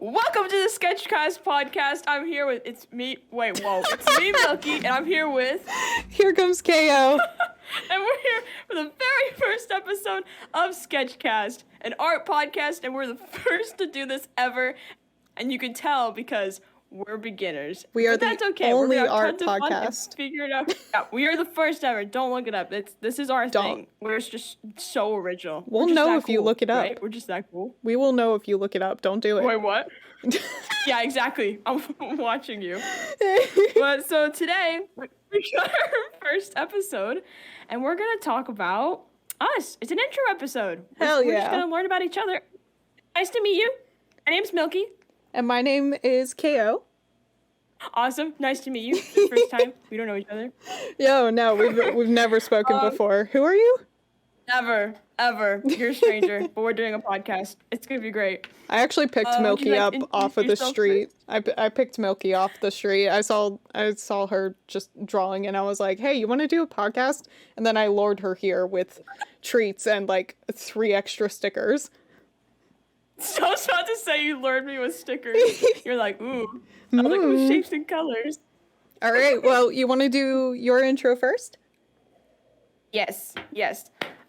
Welcome to the SketchCast podcast. I'm here with, it's me, Milky, and I'm here with... Here comes K.O. And we're here for the very first episode of SketchCast, an art podcast, and we're the first to do this ever. And you can tell because we're beginners. We are that's the okay. only we're art podcast. Figure it out. Yeah, we are the first ever. Don't look it up. This is our thing. We're just so original. We'll know if you look it up. Right? We're just that cool. We will know if you look it up. Don't do it. Wait, what? Yeah, exactly. I'm watching you. But so today we got our first episode, and we're gonna talk about us. It's an intro episode. Hell We're yeah. just gonna learn about each other. Nice to meet you. My name's Milky. And my name is K.O. Awesome. Nice to meet you. It's the first time. We don't know each other. Yo, no, we've never spoken before. Who are you? Never, ever. You're a stranger, but we're doing a podcast. It's gonna be great. I actually picked Milky up off of the street. I picked Milky off the street. I saw her just drawing, and I was like, "Hey, you want to do a podcast?" And then I lured her here with treats and like 3 extra stickers. So I was about to say you lured me with stickers. You're like, ooh. I was like, ooh, shapes and colors. All right. Well, you want to do your intro first? Yes.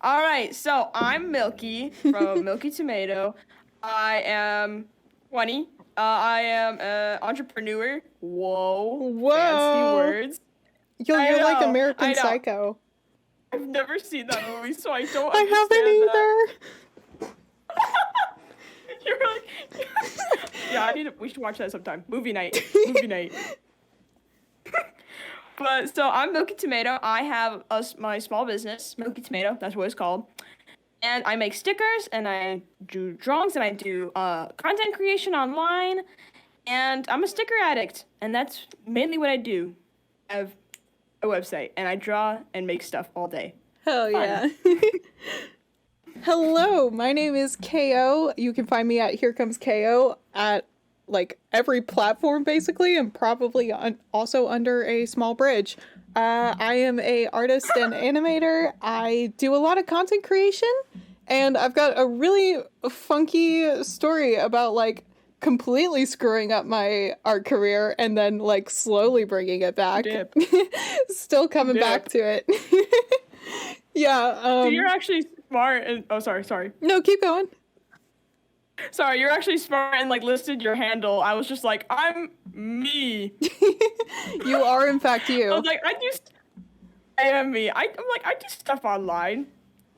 All right. So I'm Milky from Milky Tomato. I am 20. I am an entrepreneur. Whoa. Fancy words. You're like American Psycho. I've never seen that movie, so I don't I understand haven't either. You're like, yeah, we should watch that sometime. Movie night. But, so I'm Milky Tomato. I have my small business, Milky Tomato, that's what it's called. And I make stickers, and I do drawings, and I do content creation online. And I'm a sticker addict, and that's mainly what I do. I have a website, and I draw and make stuff all day. Hell yeah. Hello, my name is K.O. You can find me at Here Comes K.O. at like every platform basically, and probably also under a small bridge. I am a artist and animator. I do a lot of content creation, and I've got a really funky story about like completely screwing up my art career and then like slowly bringing it back. Still coming back to it. Yeah. So you're actually smart and sorry. No, keep going. Sorry, you're actually smart and like listed your handle. I was just like, I'm me. You are in fact you. I was like, I am me. I do stuff online.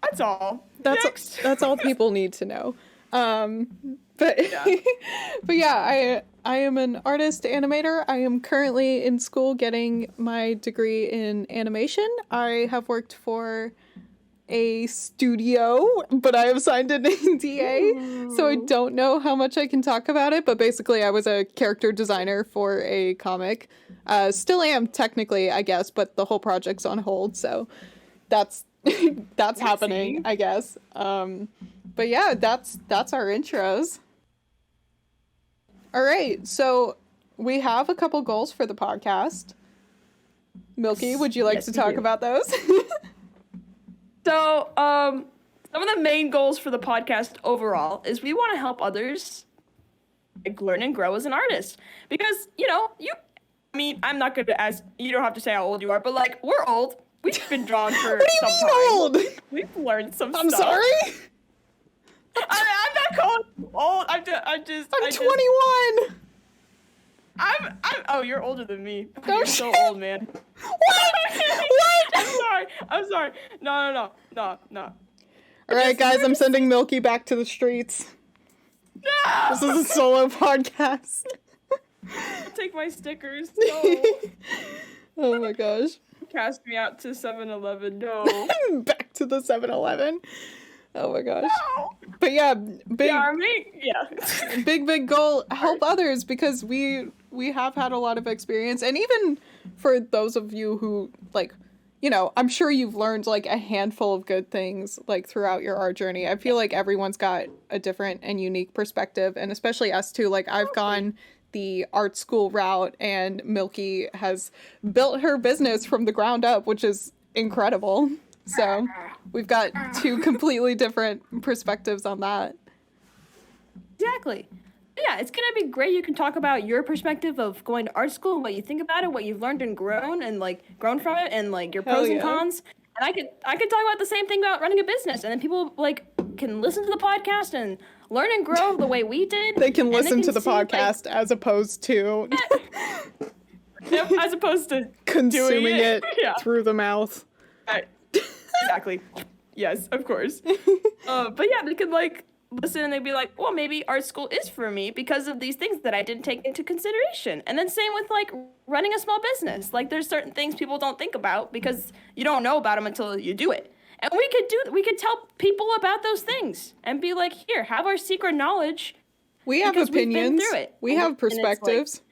That's all. That's all people need to know. But yeah. But yeah, I am an artist animator. I am currently in school getting my degree in animation. I have worked for a studio, but I have signed an NDA, so I don't know how much I can talk about it, but basically I was a character designer for a comic. Still am technically, I guess, but the whole project's on hold, so that's happening, I guess. But yeah, that's our intros. All right, so we have a couple goals for the podcast. Milky, would you like to talk about those? So, some of the main goals for the podcast overall is we want to help others like, learn and grow as an artist. Because, I'm not going to ask, you don't have to say how old you are, but like, we're old. We've been drawn for some time. Old? We've learned some stuff. I'm sorry? I'm not calling you old. I'm 21. Oh, you're older than me. No you're shit. So old, man. What? I'm sorry. No. All right, guys, I'm sending Milky back to the streets. No! This is a solo podcast. Take my stickers. No. Oh my gosh. Cast me out to 7-Eleven. No. Back to the 7-Eleven. Oh my gosh. No. But yeah, big goal, help others, because we have had a lot of experience, and even for those of you who like, I'm sure you've learned like a handful of good things like throughout your art journey. I feel like everyone's got a different and unique perspective, and especially us too. Like I've gone the art school route, and Milky has built her business from the ground up, which is incredible. So we've got 2 completely different perspectives on that. Exactly. Yeah, it's gonna be great. You can talk about your perspective of going to art school, what you think about it, what you've learned and grown from it, and like your Hell pros and yeah. cons. And I could talk about the same thing about running a business, and then people like can listen to the podcast and learn and grow the way we did. They can and listen to the see, podcast as opposed to as opposed to consuming doing it Yeah. through the mouth. Right. Exactly. Yes, of course. But yeah, they could like listen and they'd be like, well, maybe art school is for me because of these things that I didn't take into consideration. And then same with like running a small business. Like there's certain things people don't think about because you don't know about them until you do it. And we could tell people about those things and be like, here, have our secret knowledge. We have because we've been opinions. through it. We have And it's like- perspectives.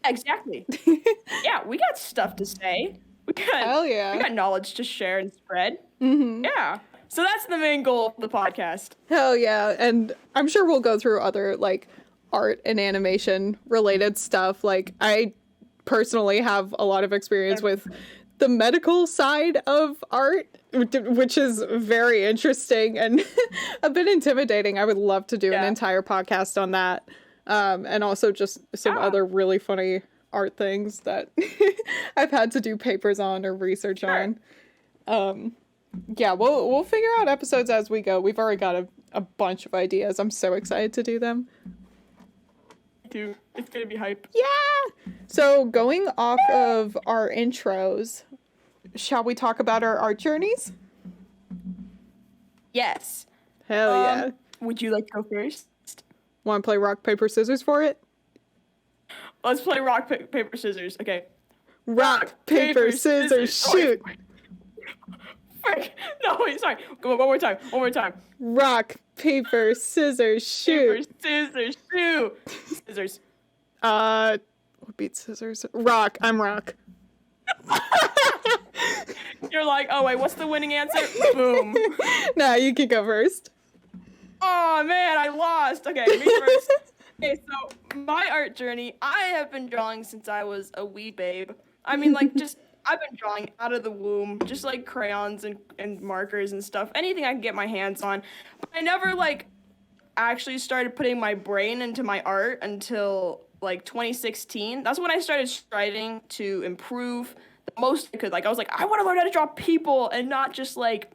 Exactly. Yeah, we got stuff to say. Hell yeah. We got knowledge to share and spread. Mm-hmm. Yeah. So that's the main goal of the podcast. Hell yeah. And I'm sure we'll go through other like art and animation related stuff. Like I personally have a lot of experience with the medical side of art, which is very interesting and a bit intimidating. I would love to do an entire podcast on that. And also just some other really funny art things that I've had to do papers on or research on. Yeah, we'll figure out episodes as we go. We've already got a bunch of ideas. I'm so excited to do them. Dude, it's gonna be hype. Yeah! So going off of our intros, shall we talk about our art journeys? Yes. Hell yeah. Would you like to go first? Want to play rock, paper, scissors for it? Let's play rock, paper, scissors. Okay. Rock, paper, scissors, shoot! Oh, frick. No, wait, sorry. Go on, one more time. Rock, paper, scissors, shoot! Paper, scissors, shoot! Scissors. What beats scissors? Rock, I'm rock. You're like, oh wait, what's the winning answer? Boom. Nah, you can go first. Oh man, I lost. Okay, me first. Okay, so my art journey, I have been drawing since I was a wee babe. I mean, like, I've been drawing out of the womb, just like crayons and markers and stuff, anything I can get my hands on. But I never, like, actually started putting my brain into my art until, like, 2016. That's when I started striving to improve the most I could. Like, I was like, I want to learn how to draw people and not just, like,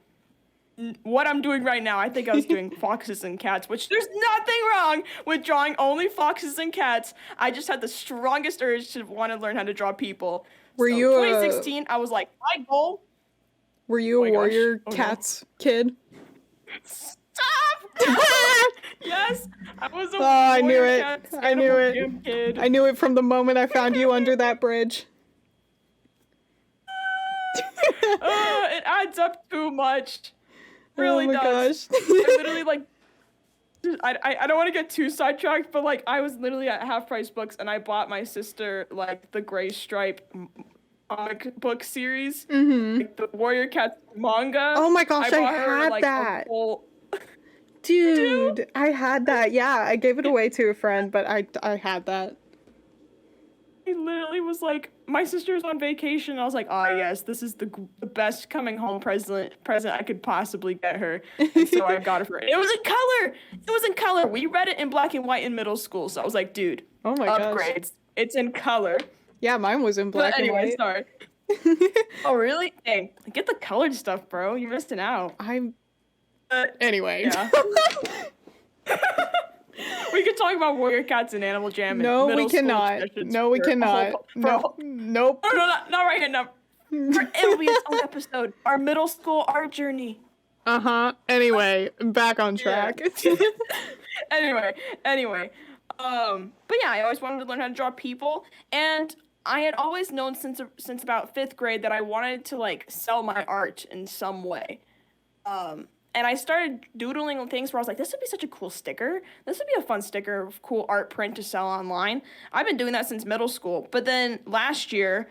what I'm doing right now. I think I was doing foxes and cats, which there's nothing wrong with drawing only foxes and cats. I just had the strongest urge to want to learn how to draw people. Were So you 2016, I was like, my goal. Were you a my warrior gosh. Oh, no. cats kid? Stop! Yes, I was a I knew warrior it. cats I knew it. animal jam kid. I knew it from the moment I found you under that bridge. It adds up too much. Really oh my does. gosh. I literally like. I don't want to get too sidetracked, but like I was literally at Half Price Books and I bought my sister like the Gray Stripe comic book series, like the Warrior Cats manga. Oh my gosh, I bought her, had like, that. A whole... Dude, I had that. Yeah, I gave it away to a friend, but I had that. He literally was like, my sister was on vacation. I was like, oh yes, this is the best coming home present I could possibly get her. And so I got it for her. It was in color. It was in color. We read it in black and white in middle school. So I was like, dude, Oh my gosh. upgrades. It's in color. Yeah, mine was in black But anyway, and white. sorry. Oh really? Hey, get the colored stuff, bro. You're missing out. I'm Uh, anyway. yeah. We could talk about Warrior Cats and Animal Jam. And No, we middle school cannot. sessions No, we for a cannot. whole- for a No, whole- nope. No, not right here. No. It'll be its own episode. Our middle school art journey. Anyway, back on track. Anyway. But yeah, I always wanted to learn how to draw people, and I had always known since about 5th grade that I wanted to like sell my art in some way. And I started doodling things where I was like, this would be such a cool sticker. This would be a fun sticker of cool art print to sell online. I've been doing that since middle school. But then last year,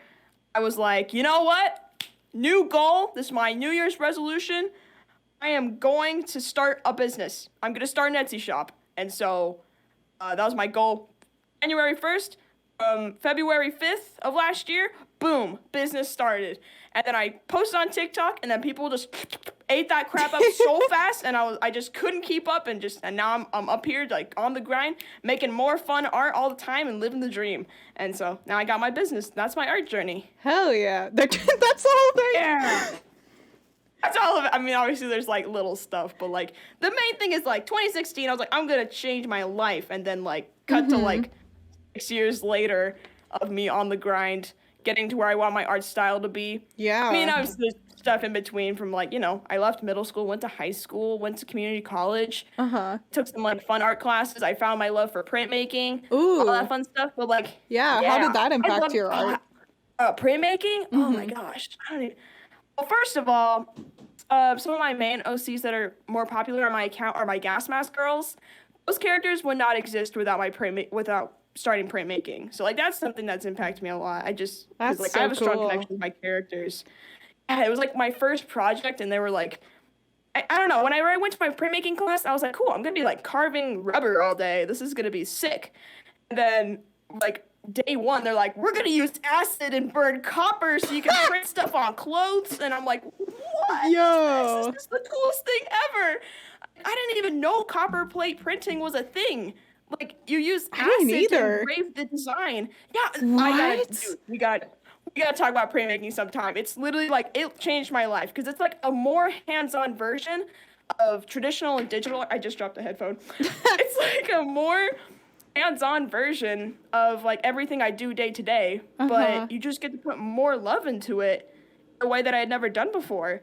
I was like, you know what? New goal. This is my New Year's resolution. I am going to start a business. I'm going to start an Etsy shop. And so that was my goal. January 1st, February 5th of last year, boom, business started. And then I posted on TikTok, and then people just ate that crap up so fast, and I just couldn't keep up, and now I'm up here like on the grind, making more fun art all the time and living the dream. And so now I got my business. That's my art journey. Hell yeah. That's the whole thing. Yeah. That's all of it. I mean, obviously there's like little stuff, but like the main thing is like 2016, I was like, I'm gonna change my life, and then like cut to like 6 years later of me on the grind, getting to where I want my art style to be. Yeah. I mean, obviously there's stuff in between from like, you know, I left middle school, went to high school, went to community college, took some like fun art classes. I found my love for printmaking, all that fun stuff. But like, yeah, how did that impact your art? Printmaking? Oh my gosh, well, first of all, some of my main OCs that are more popular on my account are my gas mask girls. Those characters would not exist without without starting printmaking. So like that's something that's impacted me a lot. I have a strong connection with my characters. Yeah, it was like my first project, and they were like, I don't know. Whenever I went to my printmaking class, I was like, cool, I'm gonna be like carving rubber all day. This is gonna be sick. And then like day one, they're like, we're gonna use acid and burn copper so you can print stuff on clothes. And I'm like, what? Yo, this is the coolest thing ever. I didn't even know copper plate printing was a thing. Like you use acid to engrave the design. Yeah, what? We gotta talk about printmaking sometime. It's literally like it changed my life because it's like a more hands-on version of traditional and digital. I just dropped a headphone. It's like a more hands-on version of like everything I do day to day, but you just get to put more love into it in a way that I had never done before.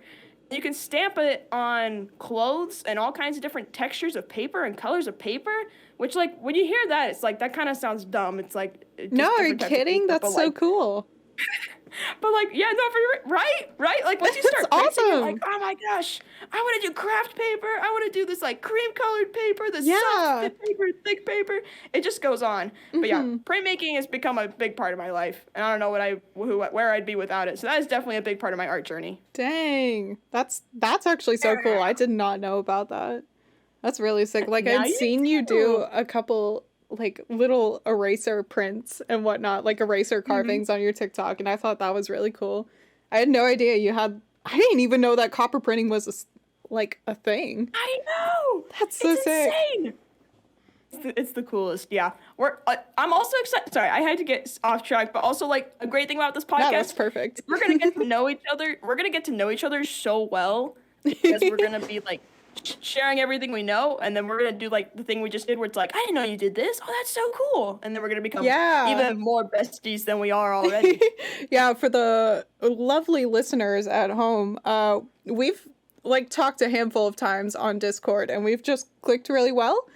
You can stamp it on clothes and all kinds of different textures of paper and colors of paper, which like when you hear that, it's like that kind of sounds dumb. It's like no, are you kidding? That's so cool. But like, yeah, no, right? Like once you start printing, you're like, oh my gosh, I want to do craft paper. I want to do this like cream colored paper, this soft paper, thick paper. It just goes on. But yeah, printmaking has become a big part of my life, and I don't know where I'd be without it. So that is definitely a big part of my art journey. Dang, that's actually so cool. I did not know about that. That's really sick. Like I'd seen you do a couple like little eraser prints and whatnot, like eraser carvings on your TikTok, and I thought that was really cool. I had no idea I didn't even know that copper printing was a thing. I know! That's so sick. Insane. It's the coolest, yeah. I'm also excited. Sorry, I had to get off track, but also like a great thing about this podcast. No, that's perfect. We're gonna get to know each other. We're gonna get to know each other so well because we're gonna be like sharing everything we know, and then we're gonna do like the thing we just did where it's like, I didn't know you did this. Oh, that's so cool. And then we're gonna become even more besties than we are already. Yeah, for the lovely listeners at home, we've like talked a handful of times on Discord, and we've just clicked really well.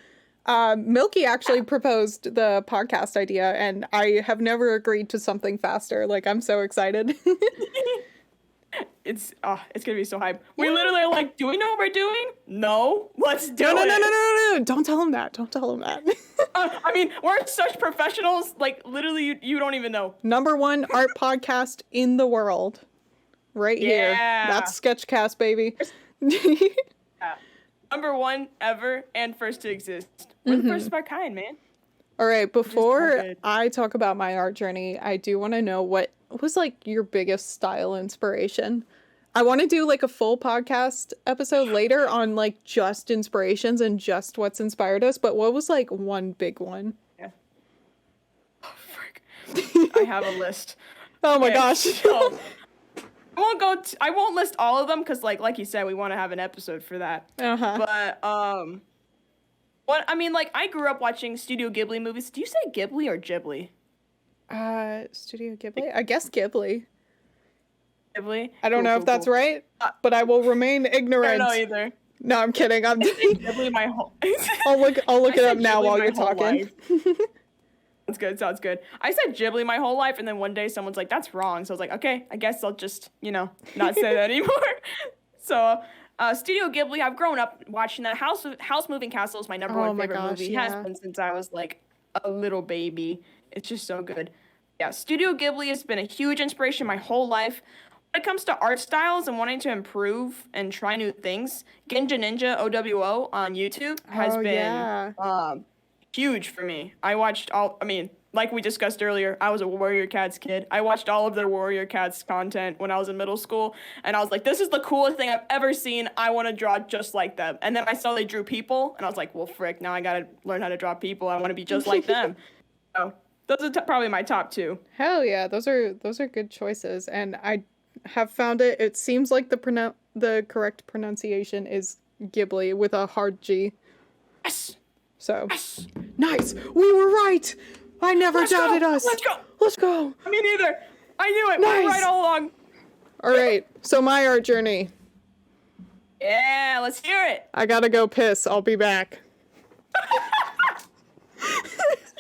Milky actually proposed the podcast idea, and I have never agreed to something faster. Like, I'm so excited. It's gonna be so hype. We literally are like, do we know what we're doing? No, let's do it. No. Don't tell him that. I mean, we're such professionals. Like, literally, you don't even know. #1 art podcast in the world. Right here. That's SketchCast, baby. #1 ever and first to exist. We're the first of our kind, man. All right, before I talk about my art journey, I do want to know what was like your biggest style inspiration. I want to do like a full podcast episode later on like just inspirations and just what's inspired us, but what was like one big one? Yeah. Oh, frick. I have a list. Oh my gosh. So, I won't list all of them because like you said, we want to have an episode for that. But I grew up watching Studio Ghibli movies. Do you say Ghibli or Ghibli? Studio Ghibli? I guess Ghibli. Ghibli? I don't know if that's right, but I will remain ignorant. I don't know either. No, I'm kidding. I'm Ghibli my whole I'll look it up now while you're talking. Sounds good. I said Ghibli my whole life, and then one day someone's like, that's wrong. So I was like, okay, I guess I'll just, not say that anymore. So, Studio Ghibli, I've grown up watching that. House Moving Castle is my #1 favorite movie. Yeah. It has been since I was like a little baby. It's just so good. Yeah, Studio Ghibli has been a huge inspiration my whole life. When it comes to art styles and wanting to improve and try new things, Genja Ninja OWO on YouTube has been huge for me. Like we discussed earlier, I was a Warrior Cats kid. I watched all of their Warrior Cats content when I was in middle school, and I was like, this is the coolest thing I've ever seen. I want to draw just like them. And then I saw they drew people, and I was like, well, frick, now I got to learn how to draw people. I want to be just like them. So those are probably my top 2. Hell yeah, those are good choices, and I have found it seems like the correct pronunciation is Ghibli with a hard G. Yes! So, Yes! nice! We were right! I never doubted us! Let's go! Let's go! Me neither! I knew it! Nice. We were right all along! Alright, so my art journey. Yeah, let's hear it! I gotta go piss. I'll be back.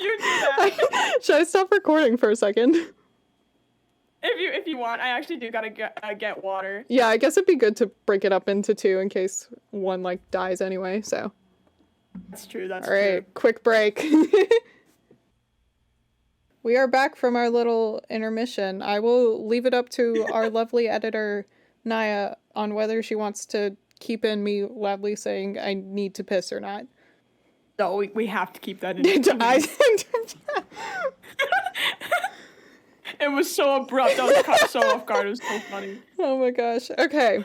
You do that. Should I stop recording for a second? If you want, I actually do gotta get water. Yeah, I guess it'd be good to break it up into 2 in case one, like, dies anyway, so. That's true, that's All right, true. quick break. We are back from our little intermission. I will leave it up to our lovely editor, Naya, on whether she wants to keep in me loudly saying I need to piss or not. No, we have to keep that in. It was so abrupt. I was caught so off guard. It was so funny. Oh my gosh. Okay.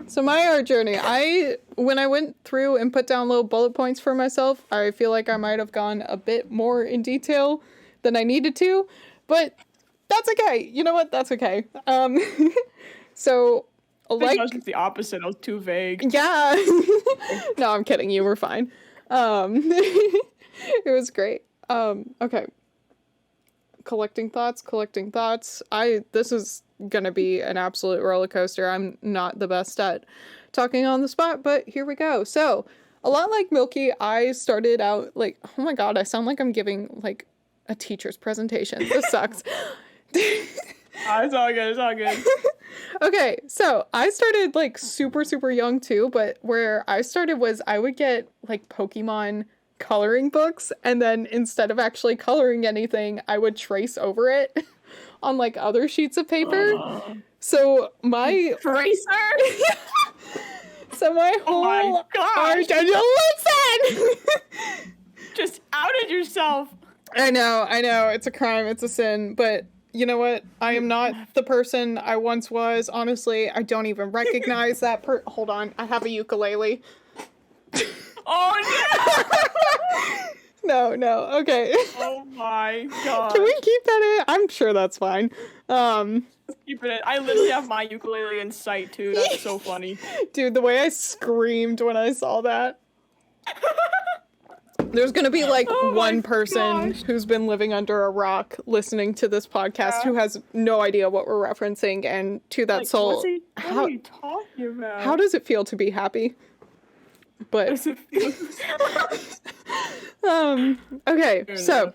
So my art journey, when I went through and put down little bullet points for myself, I feel like I might have gone a bit more in detail than I needed to, but that's okay. You know what? That's okay. So like, I was just the opposite. I was too vague. yeah. No, I'm kidding. You were fine. It was great. Okay. Collecting thoughts. This is gonna be an absolute roller coaster. I'm not the best at talking on the spot, but here we go. So, a lot like Milky, I started out like, oh my god, I sound like I'm giving like a teacher's presentation. This sucks. It's all good. Okay, so I started like super young too, but where I started was I would get like Pokemon coloring books, and then instead of actually coloring anything, I would trace over it on like other sheets of paper. So my tracer. So my whole art. Listen. Just outed yourself. I know, it's a crime, it's a sin, but you know what? I am not the person I once was. Honestly, I don't even recognize that Hold on, I have a ukulele. Oh no! No, okay. Oh my god. Can we keep that in? I'm sure that's fine. Keep it in. I literally have my ukulele in sight too. That's so funny. Dude, the way I screamed when I saw that. There's gonna be like one person who's been living under a rock listening to this podcast who has no idea what we're referencing, and to that soul, what are you talking about? How does it feel to be happy? But okay, so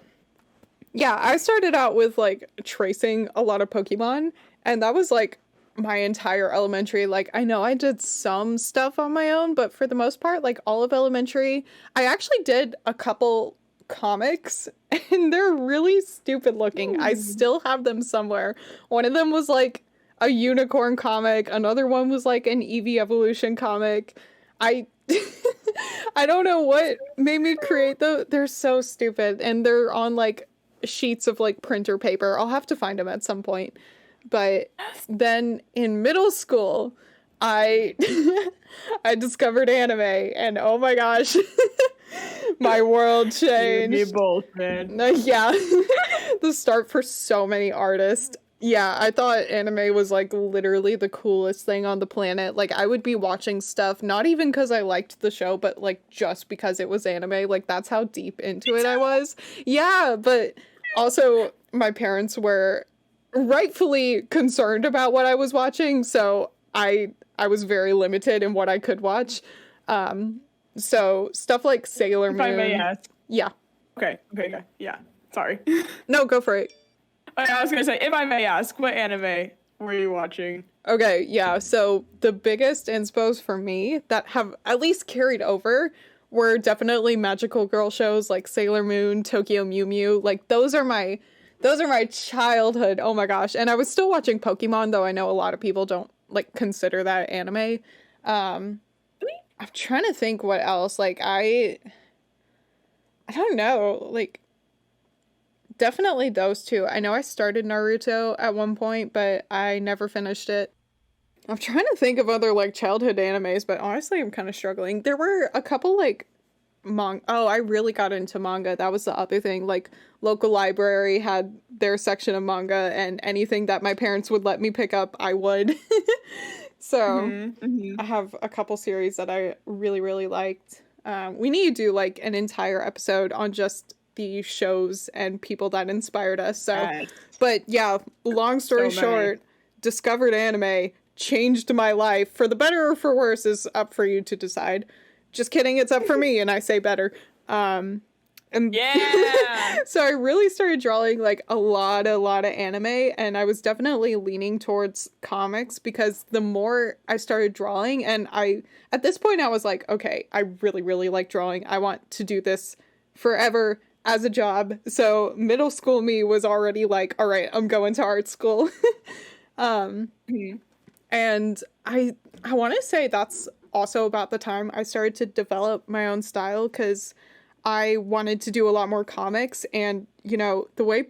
yeah, I started out with like tracing a lot of Pokemon, and that was like my entire elementary. Like, I know I did some stuff on my own, but for the most part, like all of elementary, I actually did a couple comics, and they're really stupid looking. I still have them somewhere. One of them was like a unicorn comic, another one was like an Eevee evolution comic. I don't know what made me create those. They're so stupid, and they're on like sheets of like printer paper. I'll have to find them at some point. But then in middle school, I discovered anime, and oh my gosh, my world changed. You both, man. Yeah, the start for so many artists. Yeah, I thought anime was like literally the coolest thing on the planet. Like, I would be watching stuff not even because I liked the show, but like just because it was anime. Like, that's how deep into it I was. Yeah, but also my parents were rightfully concerned about what I was watching, so I was very limited in what I could watch. So stuff like Sailor Moon. If I may ask. Yeah. Okay. Yeah. Sorry. No, go for it. I was gonna say, if I may ask, what anime were you watching? Okay, yeah, so the biggest inspos for me that have at least carried over were definitely magical girl shows like Sailor Moon, Tokyo Mew Mew. Like, those are my childhood. Oh my gosh. And I was still watching Pokemon, though I know a lot of people don't like consider that anime. I'm trying to think what else. Like, I I don't know, like, definitely those two. I know I started Naruto at one point, but I never finished it. I'm trying to think of other, like, childhood animes, but honestly, I'm kind of struggling. There were a couple, like, I really got into manga. That was the other thing. Like, local library had their section of manga, and anything that my parents would let me pick up, I would. So, I have a couple series that I really, really liked. We need to do, like, an entire episode on just the shows and people that inspired us. So, Yes. but yeah, long story So many. short, discovered anime, changed my life. For the better or for worse is up for you to decide. Just kidding, it's up for me, and I say better. And Yeah. so I really started drawing like a lot of anime, and I was definitely leaning towards comics because the more I started drawing, and at this point I was like, okay, I really, really like drawing. I want to do this forever as a job. So middle school me was already like, all right, I'm going to art school. And I want to say that's also about the time I started to develop my own style, because I wanted to do a lot more comics, and you know, the way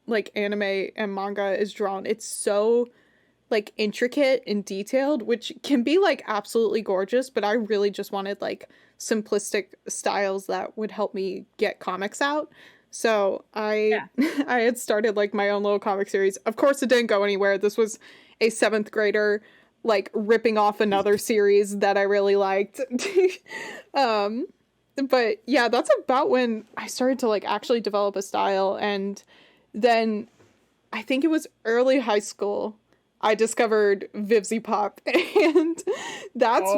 like anime and manga is drawn, it's so like intricate and detailed, which can be like absolutely gorgeous, but I really just wanted like simplistic styles that would help me get comics out. So I I had started like my own little comic series. Of course it didn't go anywhere. This was a 7th grader like ripping off another series that I really liked. But yeah, that's about when I started to like actually develop a style. And then I think it was early high school, I discovered Vivzy Pop, and that's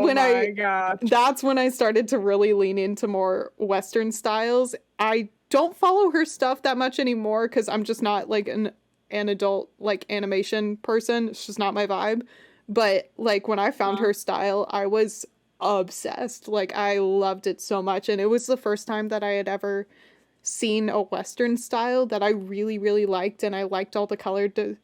that's when I started to really lean into more Western styles. I don't follow her stuff that much anymore because I'm just not like an adult like animation person. It's just not my vibe. But like when I found her style, I was obsessed. Like I loved it so much, and it was the first time that I had ever seen a Western style that I really, really liked, and I liked all the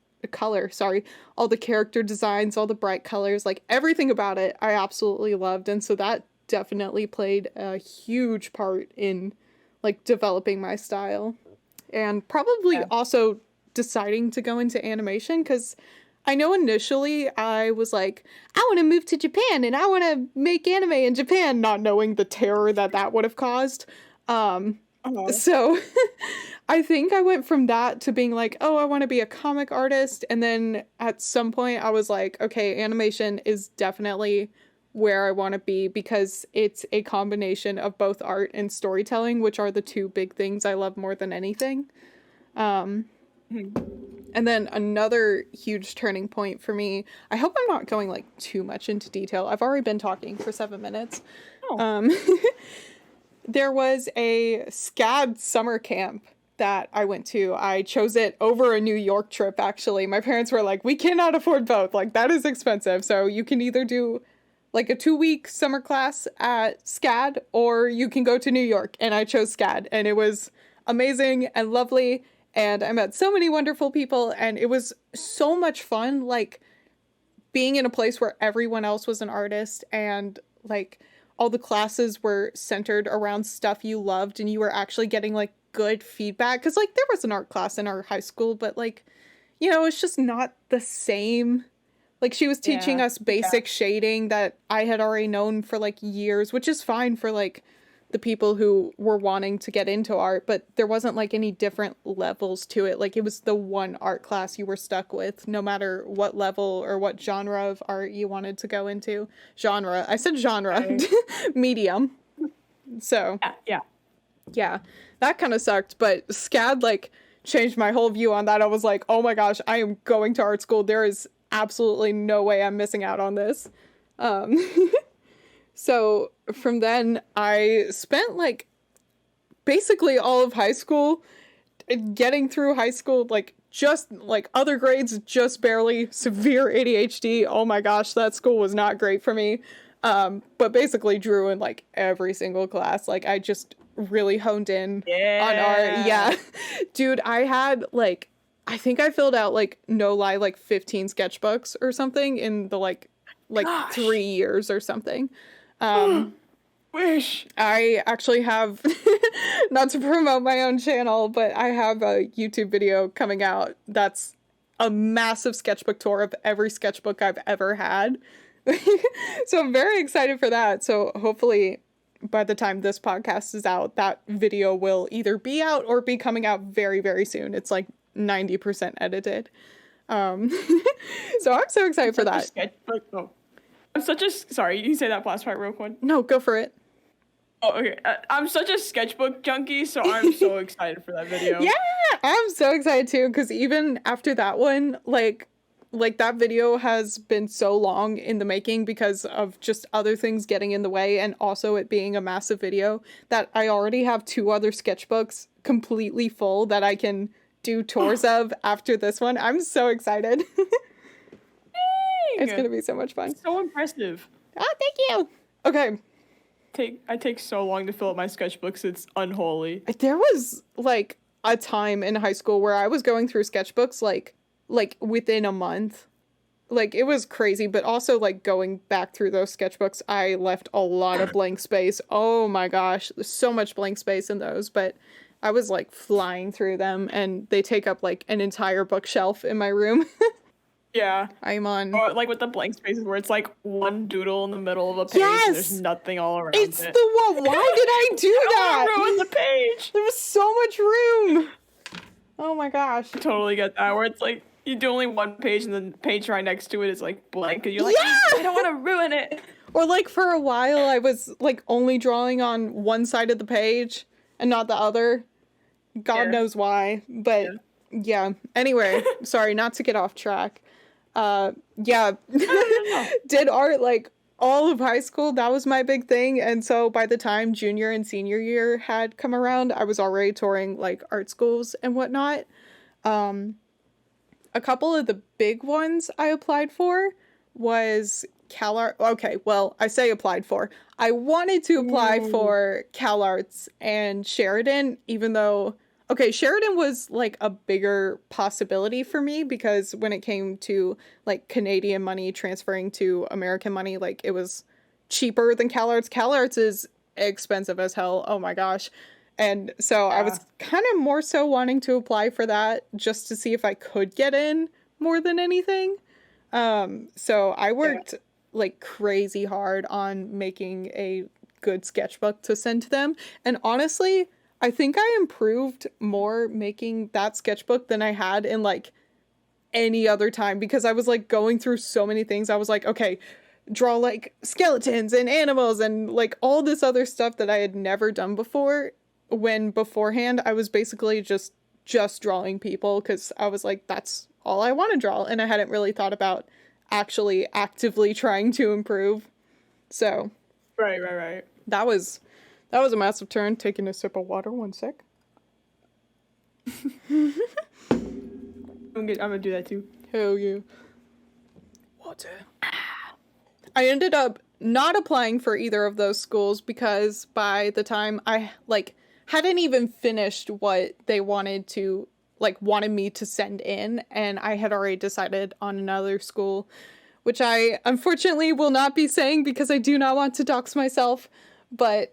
all the character designs, all the bright colors, like everything about it I absolutely loved. And so that definitely played a huge part in like developing my style, and probably also deciding to go into animation, because I know initially I was like, I want to move to Japan and I want to make anime in Japan, not knowing the terror that would have caused. So I think I went from that to being like, oh, I want to be a comic artist. And then at some point I was like, okay, animation is definitely where I want to be, because it's a combination of both art and storytelling, which are the two big things I love more than anything. And then another huge turning point for me, I hope I'm not going like too much into detail. I've already been talking for 7 minutes. There was a SCAD summer camp that I went to. I chose it over a New York trip, actually. My parents were like, we cannot afford both. Like, that is expensive. So you can either do like a 2-week summer class at SCAD, or you can go to New York. And I chose SCAD, and it was amazing and lovely. And I met so many wonderful people, and it was so much fun, like, being in a place where everyone else was an artist, and, like, all the classes were centered around stuff you loved, and you were actually getting, like, good feedback. Because, like, there was an art class in our high school, but, like, you know, it's just not the same. Like, she was teaching us basic shading that I had already known for, like, years, which is fine for, like, the people who were wanting to get into art, but there wasn't like any different levels to it. Like, it was the one art class you were stuck with, no matter what level or what genre of art you wanted to go into. Genre. I said genre. Medium. So. Yeah. That kind of sucked, but SCAD like changed my whole view on that. I was like, oh my gosh, I am going to art school. There is absolutely no way I'm missing out on this. So from then, I spent like basically all of high school getting through high school, like just like other grades, just barely, severe ADHD. Oh my gosh, that school was not great for me. But basically drew in like every single class. Like I just really honed in on art. Yeah. Dude, I had like, I think I filled out like, no lie, like 15 sketchbooks or something in the like 3 years or something. Wish. I actually have, not to promote my own channel, but I have a YouTube video coming out that's a massive sketchbook tour of every sketchbook I've ever had. So I'm very excited for that. So hopefully by the time this podcast is out, that video will either be out or be coming out very, very soon. It's like 90% edited. So I'm so excited for that. Sketchbook. Oh. Sorry, you can say that last part real quick. No, go for it. Oh, okay. I'm such a sketchbook junkie, so I'm so excited for that video. Yeah, I'm so excited too, because even after that one, like that video has been so long in the making because of just other things getting in the way, and also it being a massive video, that I already have 2 other sketchbooks completely full that I can do tours of after this one. I'm so excited. It's gonna be so much fun. So impressive. Oh, thank you. Okay. I take so long to fill up my sketchbooks, it's unholy. There was like a time in high school where I was going through sketchbooks like within a month. Like, it was crazy, but also like going back through those sketchbooks, I left a lot of blank space. Oh my gosh, there's so much blank space in those, but I was like flying through them, and they take up like an entire bookshelf in my room. Yeah. I'm on. Or like with the blank spaces where it's like one doodle in the middle of a page and there's nothing all around It's it. the one. Why did I do that? I ruined the page. There was so much room. Oh my gosh. I totally get that, where it's like you do only one page and the page right next to it is like blank and you're like, Yeah! I don't want to ruin it. Or like for a while I was like only drawing on one side of the page and not the other. God knows why. But yeah. Anyway, sorry, not to get off track. Yeah. Did art like all of high school. That was my big thing. And so by the time junior and senior year had come around, I was already touring like art schools and whatnot. A couple of the big ones I applied for was CalArts. Okay, well, I say applied for. I wanted to apply for CalArts and Sheridan, even though, okay, Sheridan was like a bigger possibility for me because when it came to like Canadian money transferring to American money, like it was cheaper than CalArts. CalArts is expensive as hell. Oh my gosh. And so I was kind of more so wanting to apply for that just to see if I could get in more than anything. So I worked like crazy hard on making a good sketchbook to send to them. And honestly, I think I improved more making that sketchbook than I had in like any other time because I was like going through so many things. I was like, okay, draw like skeletons and animals and like all this other stuff that I had never done before, when beforehand I was basically just drawing people because I was like, that's all I want to draw. And I hadn't really thought about actually actively trying to improve. So Right. that was a massive turn. Taking a sip of water, 1 sec. I'm gonna do that too. Hell yeah. Water. I ended up not applying for either of those schools because by the time I like hadn't even finished what they wanted me to send in, and I had already decided on another school, which I unfortunately will not be saying because I do not want to dox myself, but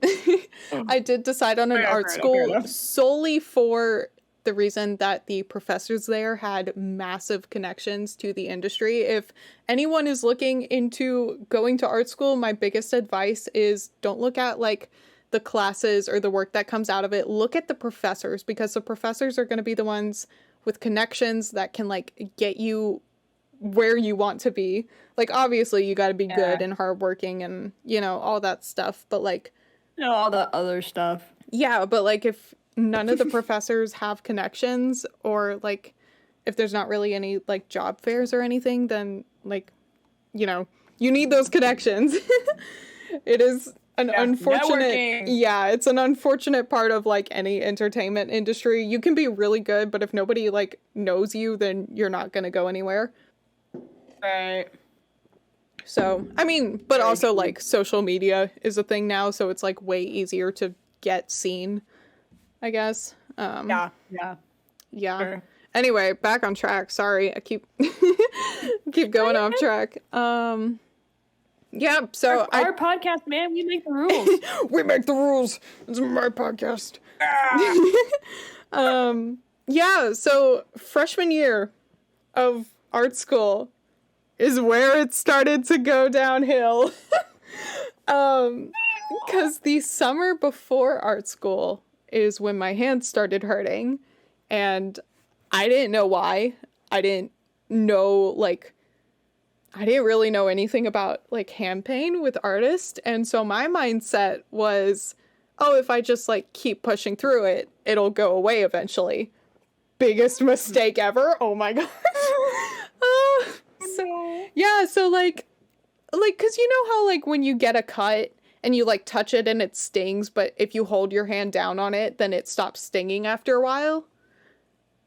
I did decide on an art school solely for the reason that the professors there had massive connections to the industry. If anyone is looking into going to art school, my biggest advice is don't look at like the classes or the work that comes out of it. Look at the professors, because the professors are going to be the ones with connections that can like get you where you want to be. Like obviously you got to be good and hardworking and you know all that stuff, but like all the other stuff. Yeah, but like if none of the professors have connections, or like if there's not really any like job fairs or anything, then like you know you need those connections. It is an unfortunate it's an unfortunate part of like any entertainment industry. You can be really good, but if nobody like knows you, then you're not going to go anywhere. Right. So I mean, but also like social media is a thing now, so it's like way easier to get seen, I guess. Yeah. Sure. Anyway, back on track. Sorry, I keep keep going off track. Yeah, so our podcast, man, we make the rules. we make the rules. It's my podcast. Yeah, so freshman year of art school is where it started to go downhill. Because the summer before art school is when my hands started hurting, and I didn't know why. I didn't know, like, I didn't really know anything about, like, hand pain with artists, and so my mindset was, oh, if I just, like, keep pushing through it, it'll go away eventually. Biggest mistake ever. Oh my gosh. So, like, because you know how, like, when you get a cut and you, like, touch it and it stings, but if you hold your hand down on it, then it stops stinging after a while?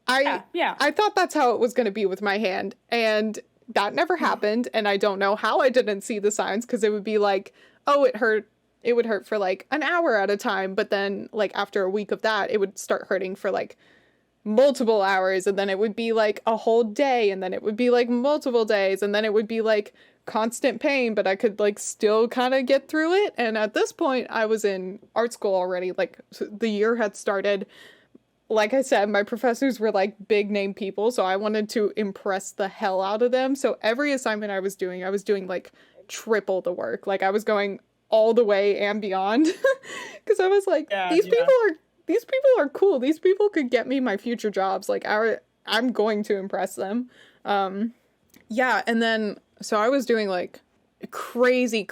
Yeah. I thought that's how it was going to be with my hand, and that never happened, and I don't know how I didn't see the signs, because it would be like, oh, it would hurt for, like, an hour at a time, but then, like, after a week of that, it would start hurting for, like, multiple hours, and then it would be, like, a whole day, and then it would be, like, multiple days, and then it would be, like, constant pain, but I could, like, still kind of get through it, and at this point, I was in art school already, like, the year had started. Like I said, my professors were, like, big name people, so I wanted to impress the hell out of them. So every assignment I was doing, like, triple the work. Like, I was going all the way and beyond. Because I was like, these people are cool. These people could get me my future jobs. Like, I'm going to impress them. Yeah, and then, so I was doing, like, crazy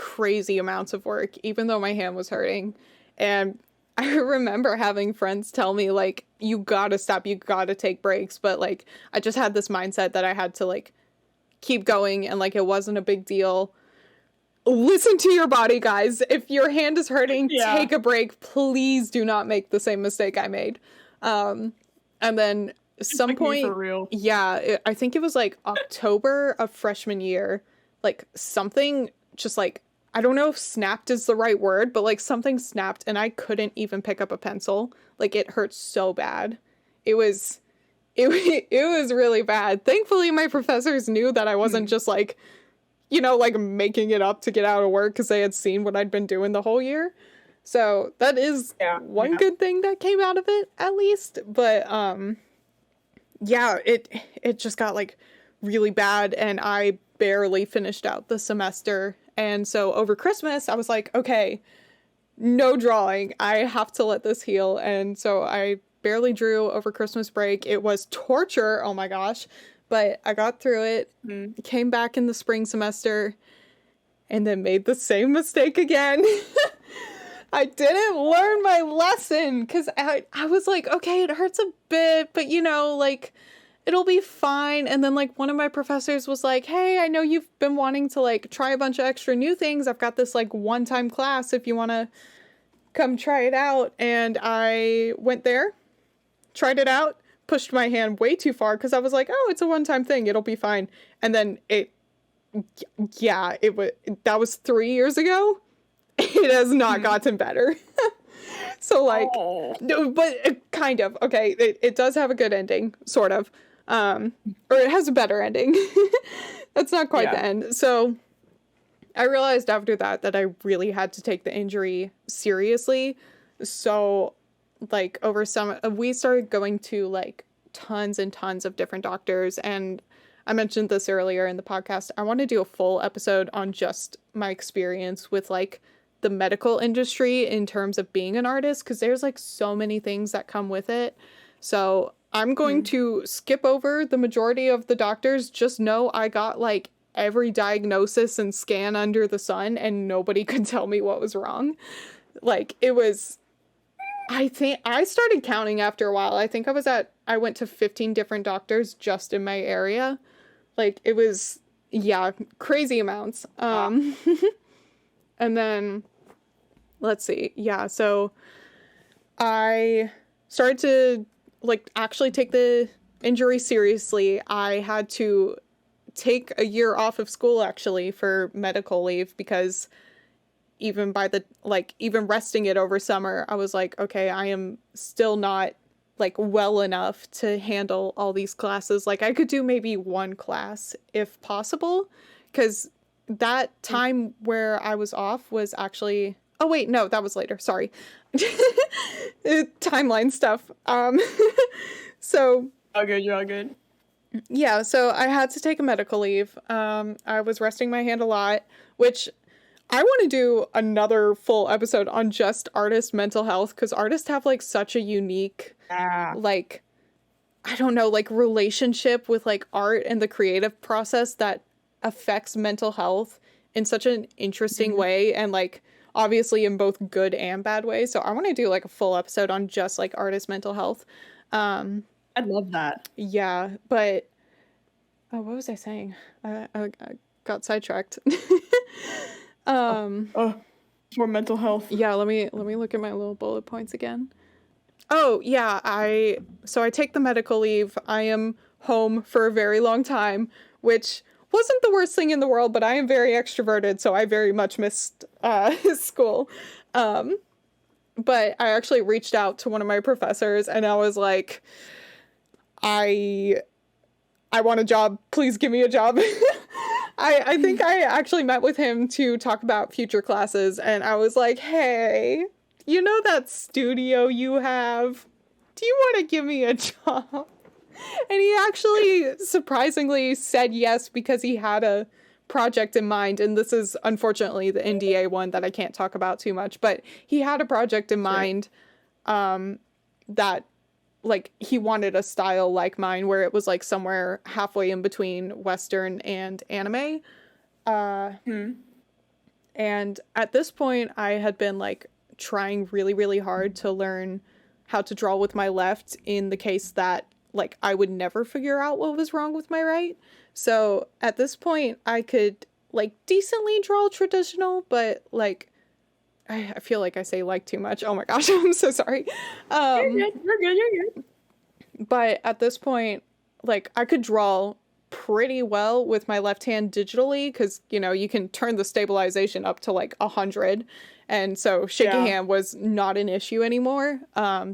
amounts of work, even though my hand was hurting. And I remember having friends tell me, like, you gotta stop, you gotta take breaks, but, like, I just had this mindset that I had to, like, keep going, and, like, it wasn't a big deal. Listen to your body, guys. If your hand is hurting, take a break. Please do not make the same mistake I made. And then some point, for real. Yeah, I think it was, like, October of freshman year, like, something just, like, I don't know if snapped is the right word, but, like, something snapped and I couldn't even pick up a pencil. Like, it hurt so bad. It was really bad. Thankfully, my professors knew that I wasn't just, like, you know, like, making it up to get out of work, because they had seen what I'd been doing the whole year. So that is one good thing that came out of it, at least. But, yeah, it just got, like, really bad, and I barely finished out the semester. And so over Christmas, I was like, okay, no drawing. I have to let this heal. And so I barely drew over Christmas break. It was torture. Oh my gosh. But I got through it, came back in the spring semester, and then made the same mistake again. I didn't learn my lesson, because I was like, okay, it hurts a bit, but, you know, like, it'll be fine. And then, like, one of my professors was like, hey, I know you've been wanting to, like, try a bunch of extra new things. I've got this, like, one-time class if you want to come try it out. And I went there, tried it out, pushed my hand way too far, because I was like, oh, it's a one-time thing, it'll be fine. And then that was 3 years ago. It has not gotten better. So, like, no, but kind of, okay, it does have a good ending, sort of. Or it has a better ending. That's not quite the end. So I realized after that I really had to take the injury seriously. So, like, over we started going to, like, tons and tons of different doctors, and I mentioned this earlier in the podcast. I want to do a full episode on just my experience with, like, the medical industry in terms of being an artist, because there's, like, so many things that come with it. So I'm going to skip over the majority of the doctors. Just know I got, like, every diagnosis and scan under the sun, and nobody could tell me what was wrong. Like, it was, I think I started counting after a while. I think I went to 15 different doctors just in my area. Like, it was, crazy amounts. And then, let's see. Yeah, so I started to, like, actually take the injury seriously. I had to take a year off of school, actually, for medical leave, because even even resting it over summer, I was like, okay, I am still not, like, well enough to handle all these classes. Like, I could do maybe one class if possible, because that time where I was off was actually, oh wait, no, that was later. Sorry. Timeline stuff. So All good, you're all good. yeah, so I had to take a medical leave. I was resting my hand a lot, which I want to do another full episode on just artist mental health, because artists have like such a unique, like, I don't know, like relationship with like art and the creative process that affects mental health in such an interesting way, and like obviously in both good and bad ways. So I want to do like a full episode on just like artist mental health. I love that. Yeah, but what was I saying? I got sidetracked. For mental health. Yeah, let me look at my little bullet points again. Oh, yeah, I take the medical leave. I am home for a very long time, which wasn't the worst thing in the world, but I am very extroverted, so I very much missed school. But I actually reached out to one of my professors, and I was like, I want a job. Please give me a job. I think I actually met with him to talk about future classes, and I was like, hey, you know that studio you have? Do you want to give me a job? And he actually surprisingly said yes, because he had a project in mind, and this is unfortunately the NDA one that I can't talk about too much, but he had a project in mind that like he wanted a style like mine, where it was like somewhere halfway in between Western and anime. And at this point I had been like trying really, really hard to learn how to draw with my left, in the case that like I would never figure out what was wrong with my right. So at this point I could like decently draw traditional, but like I feel like I say like too much. Oh my gosh, I'm so sorry. You're good. But at this point, like I could draw pretty well with my left hand digitally, because you know you can turn the stabilization up to like 100, and so shaking hand was not an issue anymore.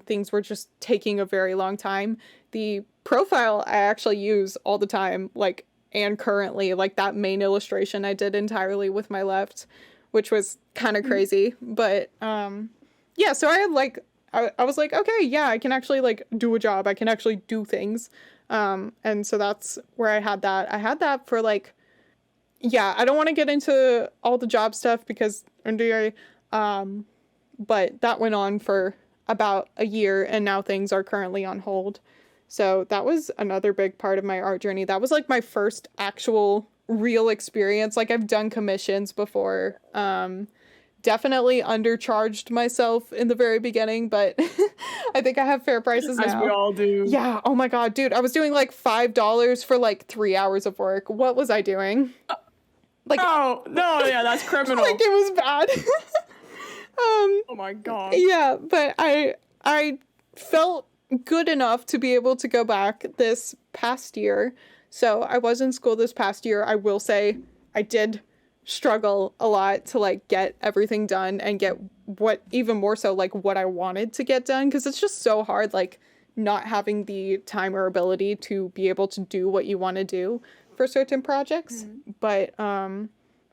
Things were just taking a very long time. The profile I actually use all the time, like, and currently, like that main illustration I did entirely with my left, which was kind of crazy. But yeah, so I had like I was like, okay, yeah, I can actually like do a job. I can actually do things. And so that's where I had that. I had that for like, yeah, I don't want to get into all the job stuff because NDA, but that went on for about a year, and now things are currently on hold. So that was another big part of my art journey. That was like my first actual real experience. Like I've done commissions before. Definitely undercharged myself in the very beginning, but I think I have fair prices now. As we all do. Yeah. Oh my God, dude. I was doing like $5 for like 3 hours of work. What was I doing? Like, oh, no, yeah, that's criminal. Like it was bad. Oh my God. Yeah, but I felt good enough to be able to go back this past year. So I was in school this past year. I will say I did struggle a lot to like get everything done and get what, even more so, like what I wanted to get done, because it's just so hard, like not having the time or ability to be able to do what you want to do for certain projects. But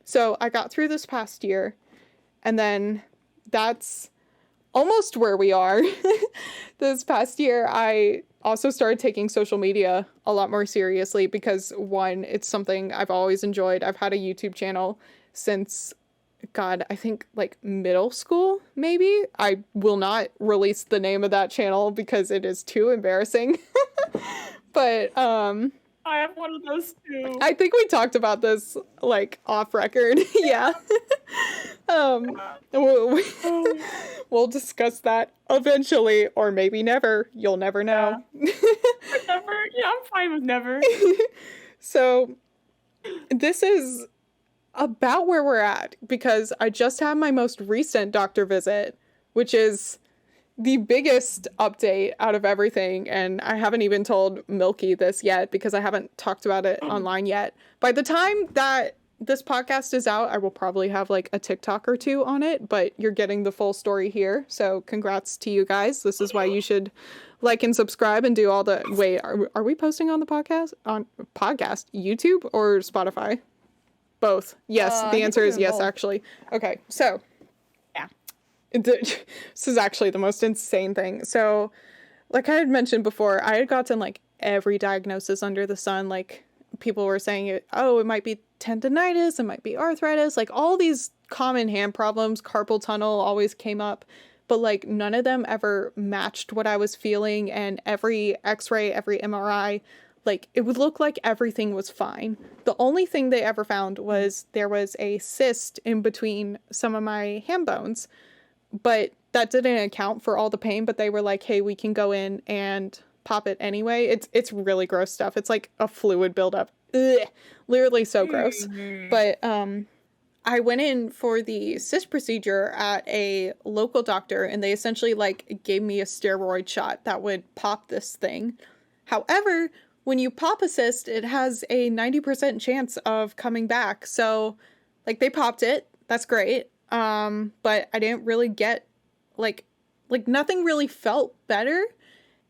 so I got through this past year, and then that's almost where we are. This past year I also started taking social media a lot more seriously, because one, it's something I've always enjoyed. I've had a YouTube channel since, God, I think like middle school, maybe. I will not release the name of that channel because it is too embarrassing. But I have one of those too. I think we talked about this like off record. Yeah. We'll discuss that eventually, or maybe never. You'll never know. Never. Yeah, I'm fine with never. So this is about where we're at, because I just had my most recent doctor visit, which is the biggest update out of everything, and I haven't even told Milky this yet because I haven't talked about it online yet. By the time that this podcast is out, I will probably have like a TikTok or two on it, but you're getting the full story here. So congrats to you guys. This is why you should like and subscribe and do all the... Wait, are we posting on the podcast? On podcast? YouTube or Spotify? Both. Yes, the answer is yes, both. actually. Okay, so. Yeah. This is actually the most insane thing. So, like I had mentioned before, I had gotten like every diagnosis under the sun. Like people were saying, it might be tendonitis, it might be arthritis, like all these common hand problems, carpal tunnel always came up, but like none of them ever matched what I was feeling. And every X-ray, every MRI, like it would look like everything was fine. The only thing they ever found was there was a cyst in between some of my hand bones. But that didn't account for all the pain, but they were like, hey, we can go in and pop it anyway. It's really gross stuff. It's like a fluid buildup. Ugh, literally so gross. But I went in for the cyst procedure at a local doctor, and they essentially like gave me a steroid shot that would pop this thing. However, when you pop a cyst, it has a 90% chance of coming back. So like they popped it. That's great. But I didn't really get like nothing really felt better.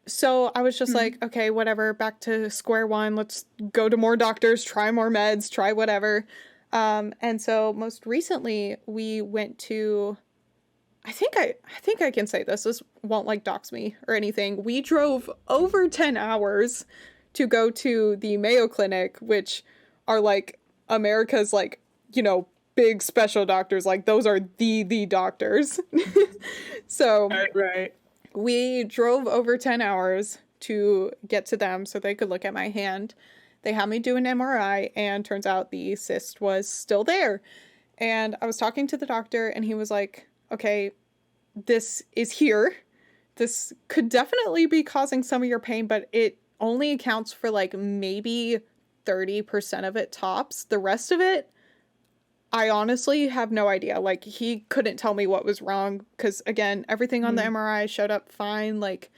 So I was just like, okay, whatever, back to square one. Let's go to more doctors, try more meds, try whatever. And so most recently we went to, I think I can say this. This won't like dox me or anything. We drove over 10 hours to go to the Mayo Clinic, which are like America's like, big special doctors. Like those are the doctors. So Right. we drove over 10 hours to get to them so they could look at my hand. They had me do an MRI, and turns out the cyst was still there. And I was talking to the doctor, and he was like, okay, this is here. This could definitely be causing some of your pain, but it only accounts for like maybe 30% of it tops. The rest of it, I honestly have no idea. Like, he couldn't tell me what was wrong because, again, everything on the MRI showed up fine. Like,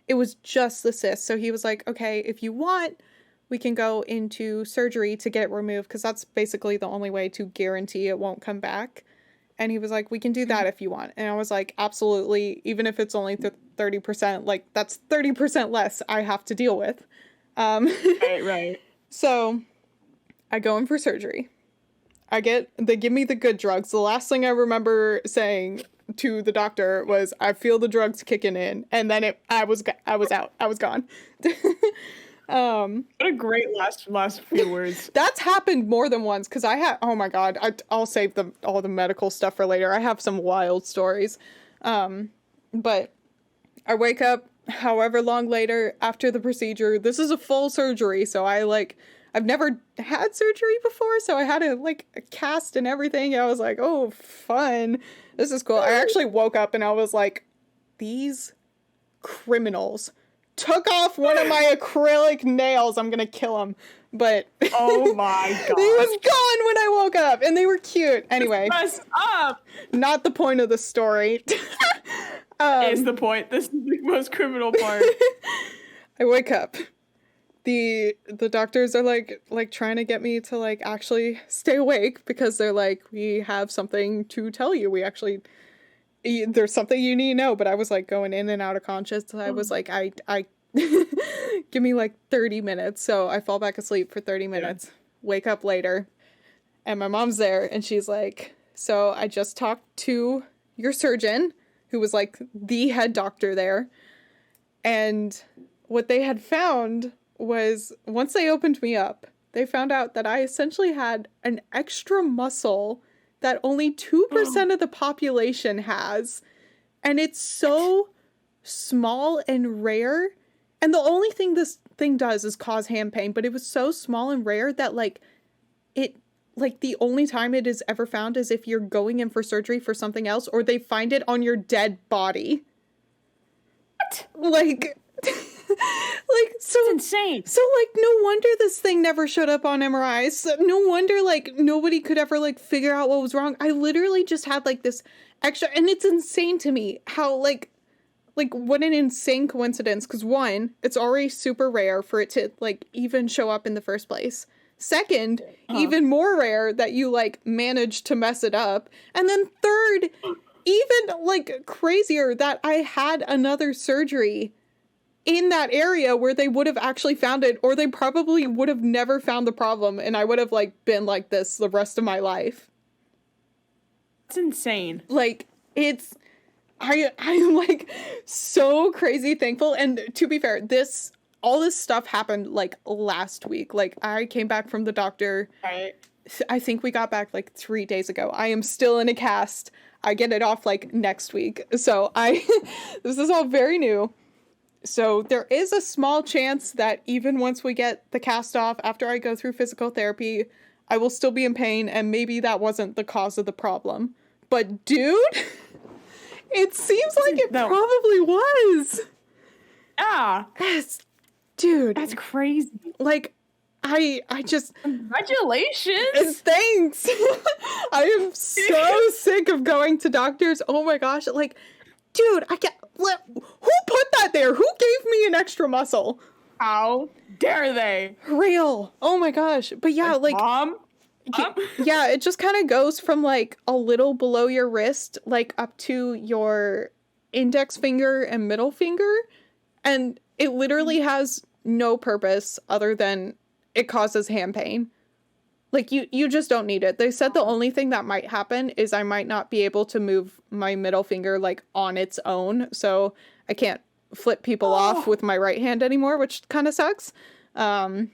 it was just the cyst. So he was like, okay, if you want, we can go into surgery to get it removed because that's basically the only way to guarantee it won't come back. And he was like, we can do that if you want. And I was like, absolutely. Even if it's only 30%, like, that's 30% less I have to deal with. Right. So I go in for surgery. They give me the good drugs. The last thing I remember saying to the doctor was, I feel the drugs kicking in. And then I was out. I was gone. What a great last few words. That's happened more than once because oh my God, I'll save all the medical stuff for later. I have some wild stories. But I wake up however long later after the procedure. This is a full surgery. So I've never had surgery before, so I had a cast and everything. I was like, oh, fun. This is cool. I actually woke up and I was like, these criminals took off one of my acrylic nails. I'm gonna kill them. But oh my God. They was gone when I woke up, and they were cute. Anyway, mess up. Not the point of the story. Is the point. This is the most criminal part. I wake up. The doctors are like trying to get me to like actually stay awake because they're like, we have something to tell you. There's something you need to know. But I was like going in and out of conscious. I was like, I give me like 30 minutes. So I fall back asleep for 30 minutes, wake up later, and my mom's there. And she's like, so I just talked to your surgeon, who was like the head doctor there. And what they had found was, once they opened me up, they found out that I essentially had an extra muscle that only 2% of the population has. And it's so small and rare. And the only thing this thing does is cause hand pain, but it was so small and rare that the only time it is ever found is if you're going in for surgery for something else, or they find it on your dead body. What? So it's insane. So no wonder this thing never showed up on MRIs. No wonder nobody could ever figure out what was wrong. I literally just had this extra, and it's insane to me how what an insane coincidence. Because one, it's already super rare for it to even show up in the first place. Second, even more rare that you managed to mess it up. And then third, even crazier that I had another surgery in that area where they would have actually found it, or they probably would have never found the problem, and I would have, like, been like this the rest of my life. It's insane. Like, I'm like so crazy thankful. And to be fair, all this stuff happened like last week. Like, I came back from the doctor. Right. I think we got back like 3 days ago. I am still in a cast. I get it off like next week. So this is all very new. So there is a small chance that even once we get the cast off, after I go through physical therapy, I will still be in pain, and maybe that wasn't the cause of the problem. But dude, it seems like it probably was. Yeah. Dude. That's crazy. Like, I just... Congratulations! Thanks! I am so sick of going to doctors. Oh my gosh. Like, dude, who put that there? Who gave me an extra muscle? How dare they? Real. Oh my gosh. But yeah, like... Mom? Yeah, it just kind of goes from, like, a little below your wrist, like, up to your index finger and middle finger. And it literally has no purpose other than it causes hand pain. Like, you just don't need it. They said the only thing that might happen is I might not be able to move my middle finger, like, on its own. So I can't flip people off with my right hand anymore, which kind of sucks. No!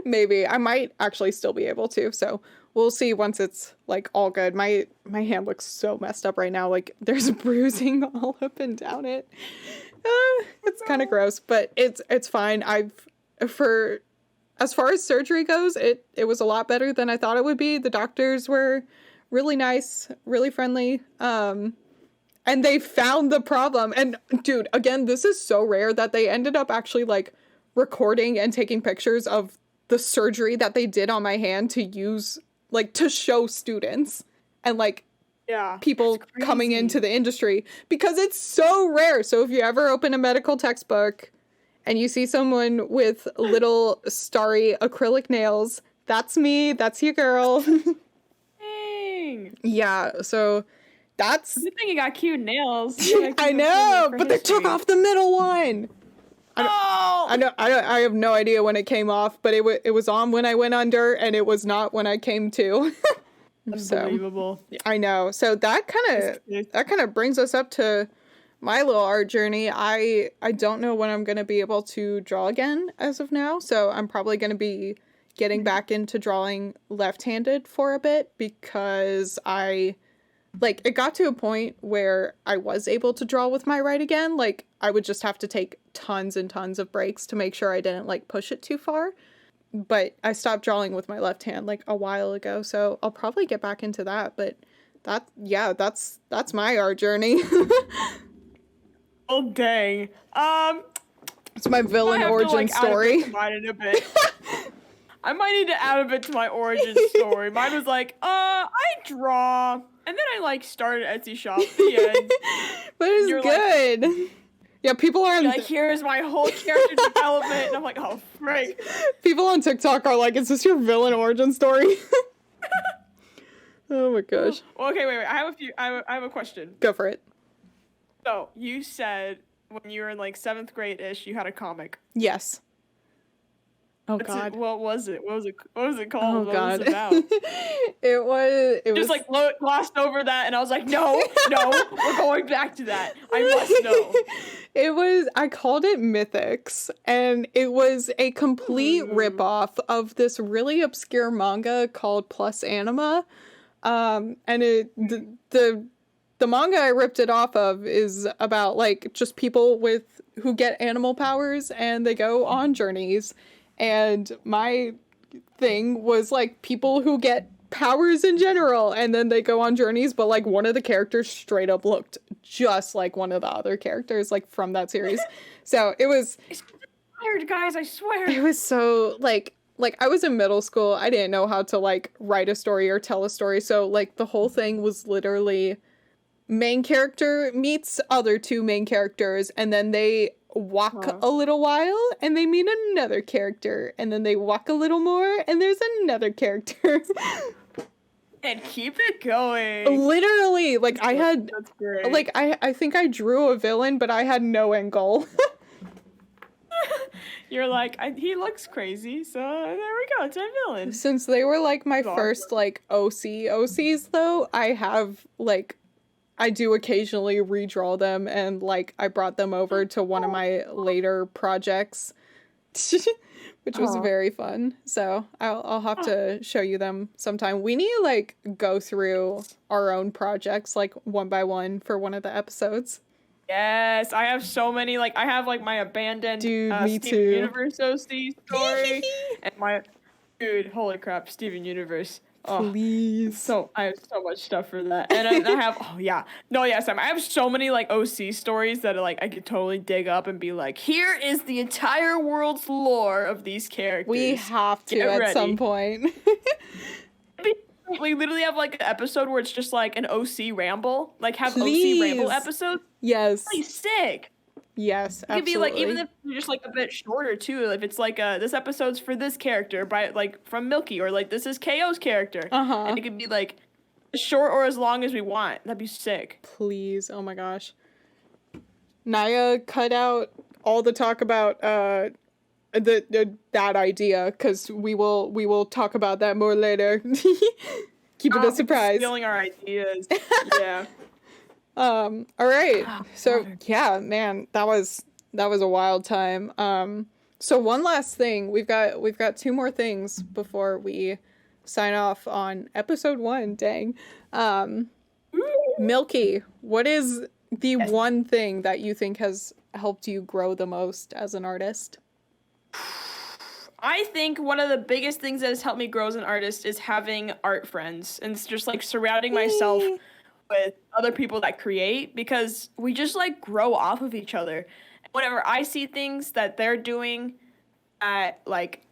Maybe. I might actually still be able to. So we'll see once it's, like, all good. My hand looks so messed up right now. Like, there's bruising all up and down it. It's kind of gross, but it's fine. As far as surgery goes, it was a lot better than I thought it would be. The doctors were really nice, really friendly. And they found the problem. And dude, again, this is so rare that they ended up actually, like, recording and taking pictures of the surgery that they did on my hand to use, like, to show students and, like, people coming into the industry, because it's so rare. So if you ever open a medical textbook and you see someone with little starry acrylic nails, that's me. That's your girl. Dang. Yeah, so that's... Good thing you got cute nails. I know, but they took off the middle one. I have no idea when it came off, but it was on when I went under, and it was not when I came to. Unbelievable. So, I know. So that kind of brings us up to my little art journey. I don't know when I'm going to be able to draw again as of now, so I'm probably going to be getting back into drawing left-handed for a bit, because it got to a point where I was able to draw with my right again. Like, I would just have to take tons and tons of breaks to make sure I didn't, like, push it too far. But I stopped drawing with my left hand, like, a while ago, so I'll probably get back into that. But that's my art journey. Oh, dang. It's my villain origin story. I might need to add a bit to my origin story. Mine was like, I draw, and then I, like, started Etsy shop. The end. But it's good. Like, yeah, people are like, here's my whole character development, and I'm like, oh, frick. People on TikTok are like, is this your villain origin story? Oh my gosh. Well, okay, wait. I have a question. Go for it. So, you said when you were in, like, 7th grade-ish, you had a comic. Yes. Oh God. What was it? What was it called? Oh what God. was it about? It was just like glossed over that, and I was like, no, we're going back to that. I must know. I called it Mythics, and it was a complete ripoff of this really obscure manga called Plus Anima. And the manga I ripped it off of is about, like, just people who get animal powers, and they go on journeys. And my thing was, like, people who get powers in general, and then they go on journeys, but, like, one of the characters straight up looked just like one of the other characters, like, from that series. So it was... It's weird, guys, I swear. It was so, like, I was in middle school. I didn't know how to, like, write a story or tell a story. So, like, the whole thing was literally main character meets other two main characters, and then they walk a little while, and they meet another character, and then they walk a little more, and there's another character. And keep it going. Literally, like I had, That's great. like I think I drew a villain, but I had no end goal. You're like, he looks crazy, so there we go. It's my villain. Since they were like my That's first awesome. like OCs though, I have like I do occasionally redraw them, and like I brought them over to one of my later projects, which was Aw. very fun. So I'll have to show you them sometime. We need to like go through our own projects like one by one for one of the episodes. Yes, I have so many. Like, I have like my abandoned Dude, me Steven too. Universe OC story, and my dude, holy crap, Steven Universe. Oh, Please. so I have so much stuff for that, and I have I have so many like OC stories that like I could totally dig up and be like, here is the entire world's lore of these characters. We have to Get at ready. some point. We literally have like an episode where it's just like an OC ramble, like have Please. OC ramble episodes. Yes. Really sick. Yes, It could be absolutely. like, even if you're just like a bit shorter too, if it's like this episode's for this character by like from Milky, or like this is KO's character. Uh-huh. And it could be like as short or as long as we want. That'd be sick. Please. Oh my gosh. Naya, cut out all the talk about that idea, because we will talk about that more later. Keep it a surprise. Stealing our ideas. Yeah. All right. So Water. yeah, man, that was a wild time. So one last thing, we've got two more things before we sign off on episode 1. Dang. Milky, what is the one thing that you think has helped you grow the most as an artist? I think one of the biggest things that has helped me grow as an artist is having art friends, and it's just like surrounding myself with other people that create, because we just like grow off of each other. Whenever I see things that they're doing that like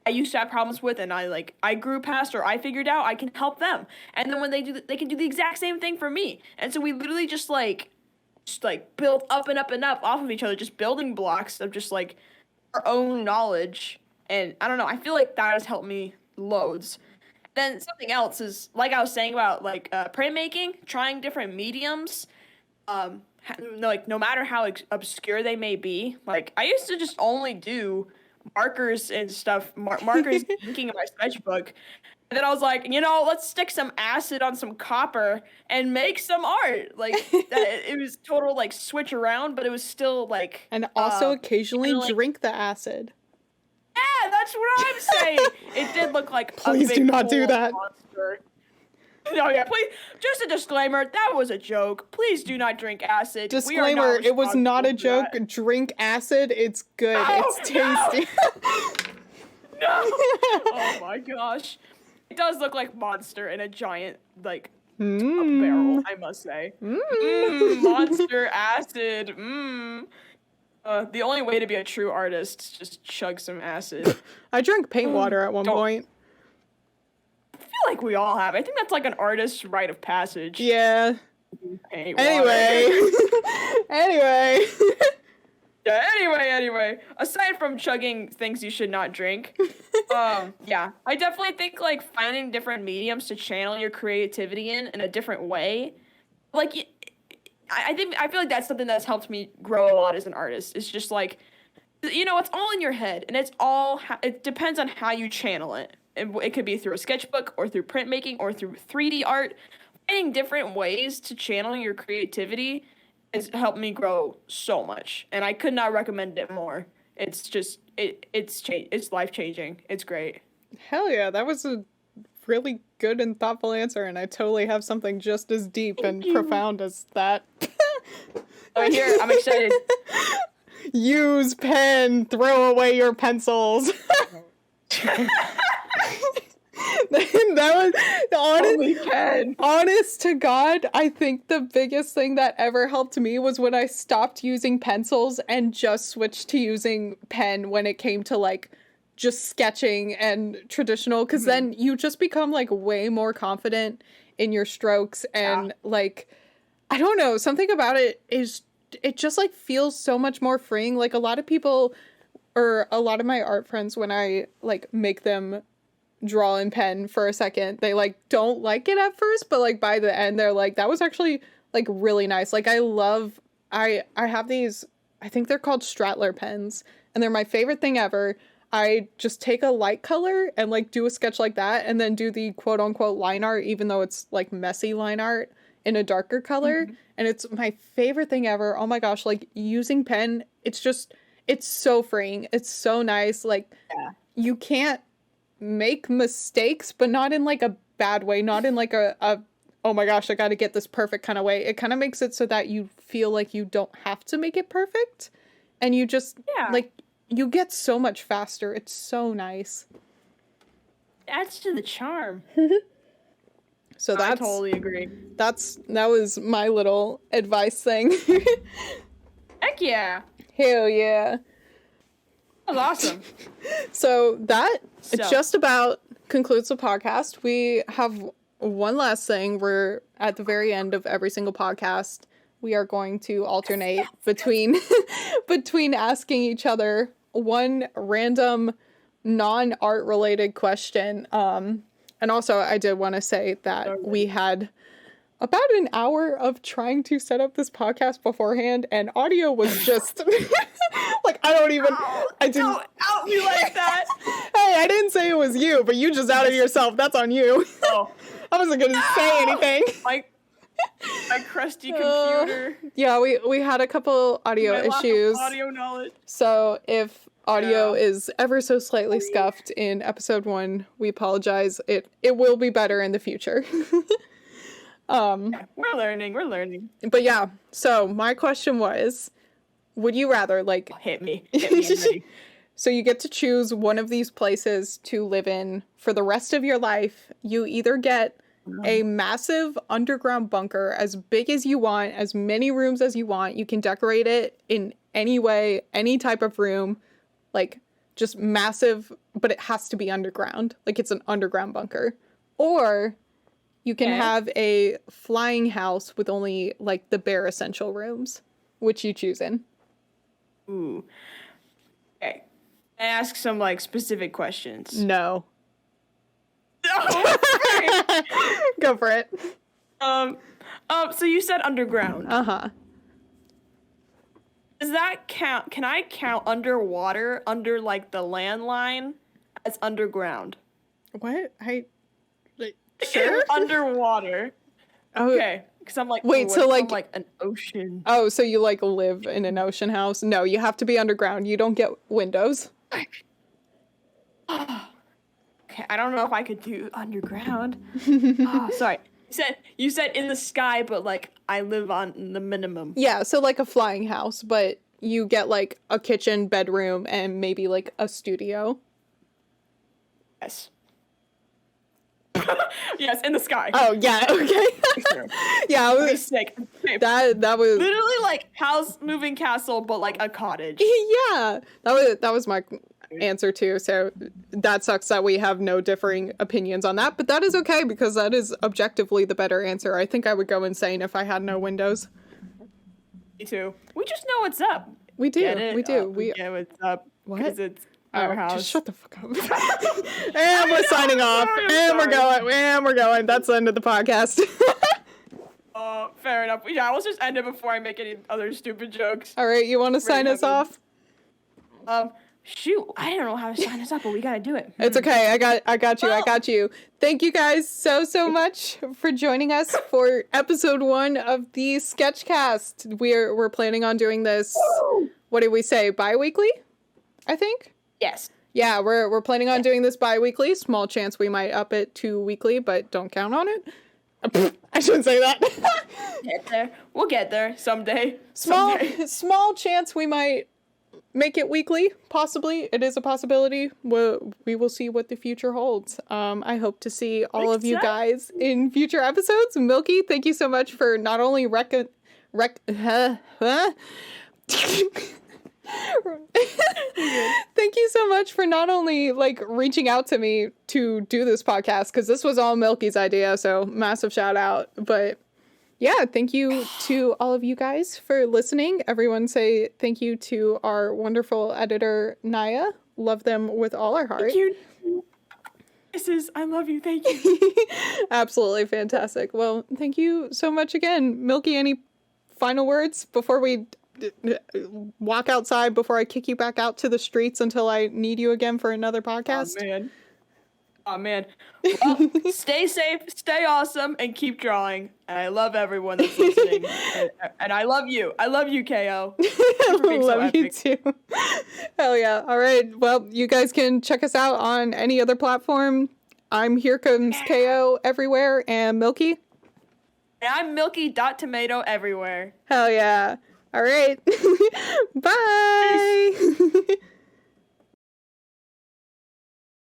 I used to have problems with, and I grew past, or I figured out, I can help them. And then when they do, they can do the exact same thing for me. And so we literally just build up and up and up off of each other, just building blocks of just like our own knowledge. And I don't know, I feel like that has helped me loads. Then something else is, like I was saying about like printmaking, trying different mediums. No matter how obscure they may be. Like I used to just only do markers and stuff, markers inking in my sketchbook. And then I was like, let's stick some acid on some copper and make some art. Like it was total like switch around, but it was still like. And also occasionally like, drink the acid. Yeah, that's what I'm saying. It did look like Please a big do not do cool that. monster. No, yeah, please. Just a disclaimer, that was a joke. Please do not drink acid. Disclaimer, it was not a joke. That. Drink acid, it's good. No, it's tasty. No! Oh my gosh. It does look like monster in a giant, like, a barrel, I must say. Monster acid. The only way to be a true artist is just chug some acid. I drank paint water at one point. I feel like we all have. I think that's like an artist's rite of passage. Yeah. Paint Anyway. Anyway. Yeah, anyway. Aside from chugging things you should not drink, yeah, I definitely think like finding different mediums to channel your creativity in a different way. Like, I feel like that's something that's helped me grow a lot as an artist. It's just like, it's all in your head, and it depends on how you channel it. It could be through a sketchbook, or through printmaking, or through 3D art. Finding different ways to channel your creativity has helped me grow so much, and I could not recommend it more. It's just it's life changing. It's great. Hell yeah, that was a really good and thoughtful answer, and I totally have something just as deep and profound as that. Oh, here, I'm excited. Use pen, throw away your pencils. That was honest to God, I think the biggest thing that ever helped me was when I stopped using pencils and just switched to using pen when it came to like just sketching and traditional, because then you just become like way more confident in your strokes, and like I don't know, something about it just like feels so much more freeing. Like a lot of people, or a lot of my art friends, when I like make them draw in pen for a second, they like don't like it at first, but like by the end they're like, that was actually like really nice. Like I have these, I think they're called Stratler pens, and they're my favorite thing ever. I just take a light color and like do a sketch like that, and then do the quote unquote line art, even though it's like messy line art in a darker color. And it's my favorite thing ever. Oh my gosh, like using pen, it's so freeing. It's so nice. Like you can't make mistakes, but not in like a bad way, not in like a oh my gosh, I got to get this perfect kind of way. It kind of makes it so that you feel like you don't have to make it perfect, and you just like you get so much faster. It's so nice. Adds to the charm. So I totally agree. That was my little advice thing. Heck yeah. Hell yeah. That was awesome. So that just about concludes the podcast. We have one last thing. We're at the very end of every single podcast. We are going to alternate between asking each other one random non-art related question. And also I did want to say that we had about an hour of trying to set up this podcast beforehand, and audio was just like, I didn't Don't out me like that. Hey, I didn't say it was you, but you just outed yourself. That's on you. Oh. I wasn't gonna say anything. My crusty computer. Yeah, we had a couple audio issues. Audio knowledge. So if audio is ever so slightly scuffed in episode 1, we apologize. It will be better in the future. We're learning. But yeah, so my question was, would you rather like hit me, I'm ready. So you get to choose one of these places to live in for the rest of your life. You either get a massive underground bunker as big as you want, as many rooms as you want. You can decorate it in any way, any type of room, like just massive, but it has to be underground. Like it's an underground bunker. Or you can have a flying house with only like the bare essential rooms. Which you choosing? Ooh. Okay. Ask some like specific questions. No. Oh, go for it. So you said underground. Uh-huh. Does that count? Can I count underwater, under like the landline, as underground? What? Sure. Underwater. Oh. Okay. Because I'm like, wait, so like an ocean. Oh, so you like live in an ocean house? No, you have to be underground. You don't get windows. Okay, I don't know if I could do underground. Sorry. You said in the sky, but like I live on the minimum. Yeah, so like a flying house, but you get like a kitchen, bedroom, and maybe like a studio. Yes. Yes, in the sky. Oh yeah, okay. Yeah, it was snake. Okay. That was literally like house moving castle, but like a cottage. Yeah, that was my answer too. So that sucks that we have no differing opinions on that, but that is okay because that is objectively the better answer. I think I would go insane if I had no windows. Me too. We just know what's up. We do. We do. We get what's up. What? Because it's our house. Just shut the fuck up. And we're signing off. And we're going. That's the end of the podcast. Fair enough. Yeah, let's just end it before I make any other stupid jokes. All right, you want to sign us off? Shoot, I don't know how to sign us up, but we gotta do it. It's okay. I got you. Thank you guys so much for joining us for episode 1 of the SketchCast. We're planning on doing this. What did we say? Bi-weekly? I think. Yes. Yeah, we're planning on doing this bi-weekly. Small chance we might up it to weekly, but don't count on it. I shouldn't say that. Get there. We'll get there someday. Small chance we might make it weekly. Possibly. It is a possibility. We will see what the future holds. I hope to see all of you guys in future episodes. Milky, thank you so much for not only Thank you so much for not only like reaching out to me to do this podcast, because this was all Milky's idea, so massive shout out. But yeah, thank you to all of you guys for listening. Everyone say thank you to our wonderful editor, Naya. Love them with all our heart. Thank you. kisses. I love you. Thank you. Absolutely fantastic. Well, thank you so much again. Milky, any final words before we walk outside, before I kick you back out to the streets until I need you again for another podcast? Oh, man. Well, stay safe, stay awesome, and keep drawing. And I love everyone that's listening. and I love you. I love you, K.O. I love you too. Hell yeah. All right. Well, you guys can check us out on any other platform. I'm Here Comes K.O. everywhere, and Milky. And I'm Milky.tomato everywhere. Hell yeah. All right. Bye.